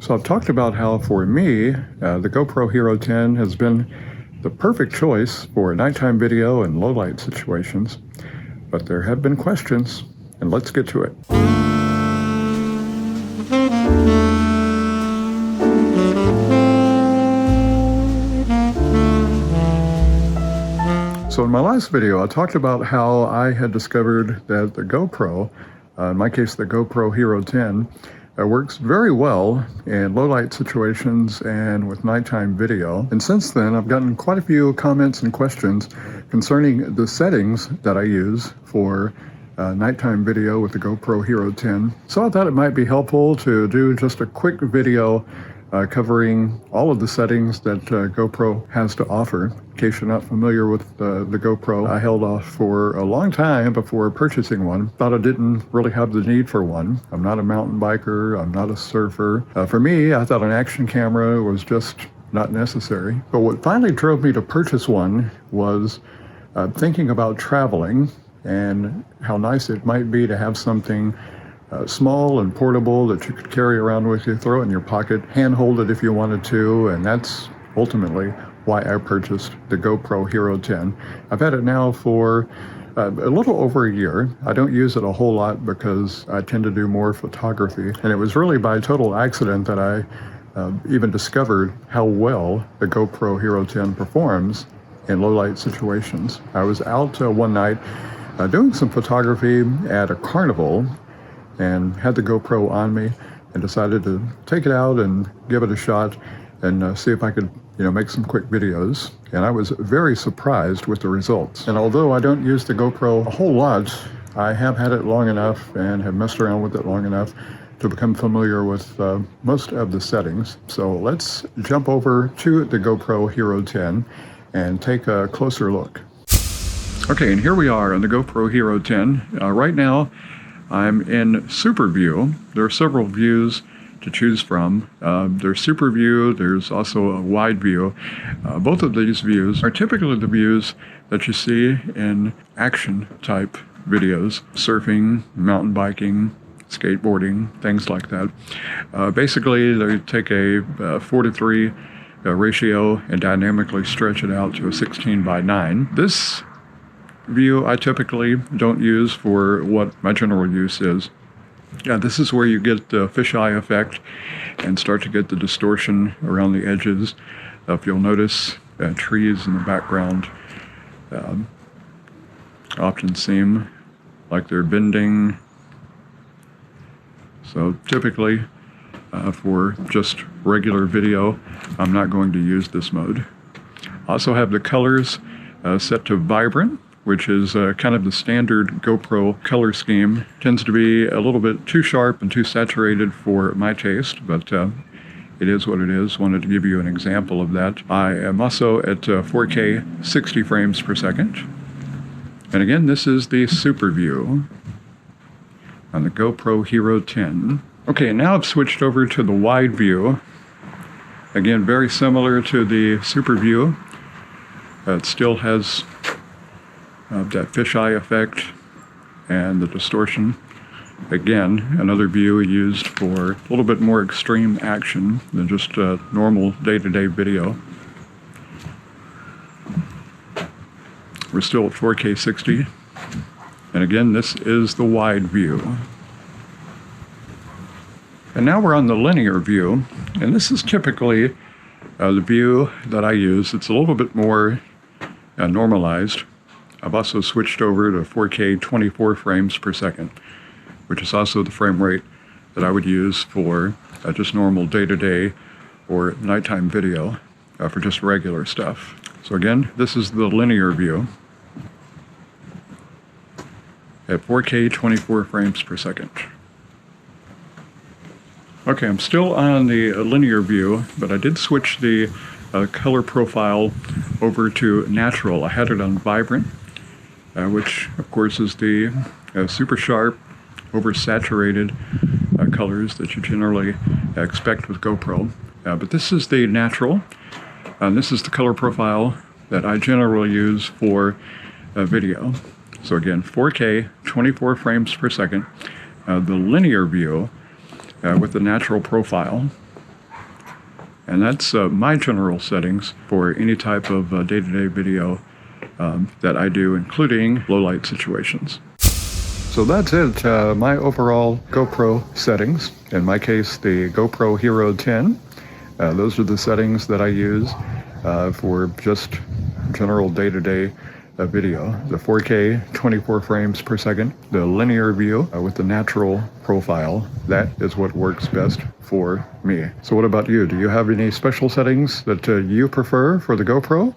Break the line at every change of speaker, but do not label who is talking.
So I've talked about how for me, the GoPro Hero 10 has been the perfect choice for nighttime video and low light situations, but there have been questions, and let's get to it. So in my last video, I talked about how I had discovered that the GoPro, in my case the GoPro Hero 10, works very well in low light situations and with nighttime video. And since then, I've gotten quite a few comments and questions concerning the settings that I use for nighttime video with the GoPro Hero 10. So I thought it might be helpful to do just a quick video covering all of the settings that GoPro has to offer. In case you're not familiar with the GoPro, I held off for a long time before purchasing one. Thought I didn't really have the need for one. I'm not a mountain biker, I'm not a surfer. For me, I thought an action camera was just not necessary. But what finally drove me to purchase one was thinking about traveling and how nice it might be to have something small and portable that you could carry around with you, throw it in your pocket, hand hold it if you wanted to, and that's ultimately why I purchased the GoPro Hero 10. I've had it now for a little over a year. I don't use it a whole lot because I tend to do more photography, and it was really by total accident that I even discovered how well the GoPro Hero 10 performs in low light situations. I was out one night doing some photography at a carnival and had the GoPro on me and decided to take it out and give it a shot and see if I could, make some quick videos. And I was very surprised with the results. And although I don't use the GoPro a whole lot, I have had it long enough and have messed around with it long enough to become familiar with most of the settings. So let's jump over to the GoPro Hero 10 and take a closer look. Okay, and here we are on the GoPro Hero 10. Right now, I'm in Super View. There are several views to choose from. There's Super View, there's also a Wide View. Both of these views are typically the views that you see in action type videos, surfing, mountain biking, skateboarding, things like that. Basically, they take a 4:3 ratio and dynamically stretch it out to a 16:9. This view I typically don't use for what my general use is. This is where you get the fisheye effect and start to get the distortion around the edges. If you'll notice, trees in the background often seem like they're bending. So typically for just regular video, I'm not going to use this mode. I also have the colors set to vibrant, which is kind of the standard GoPro color scheme. Tends to be a little bit too sharp and too saturated for my taste, but it is what it is. Wanted to give you an example of that. I am also at 4K 60 frames per second. And again, this is the Super View on the GoPro Hero 10. Okay, now I've switched over to the Wide View. Again, very similar to the Super View. It still has that fisheye effect and the distortion. Again, another view used for a little bit more extreme action than just normal day-to-day video. We're still at 4K 60. And again, this is the Wide View. And now we're on the linear view. And this is typically the view that I use. It's a little bit more normalized. I've also switched over to 4K 24 frames per second, which is also the frame rate that I would use for just normal day-to-day or nighttime video for just regular stuff. So again, this is the linear view at 4K 24 frames per second. Okay, I'm still on the linear view, but I did switch the color profile over to natural. I had it on vibrant, which of course is the super sharp, oversaturated colors that you generally expect with GoPro. But this is the natural, and this is the color profile that I generally use for video. So again, 4K, 24 frames per second, the linear view with the natural profile. And that's my general settings for any type of day-to-day video that I do, including low light situations. So that's it, my overall GoPro settings. In my case, the GoPro Hero 10. Those are the settings that I use for just general day-to-day video. The 4K 24 frames per second, the linear view with the natural profile, that is what works best for me. So what about you? Do you have any special settings that you prefer for the GoPro?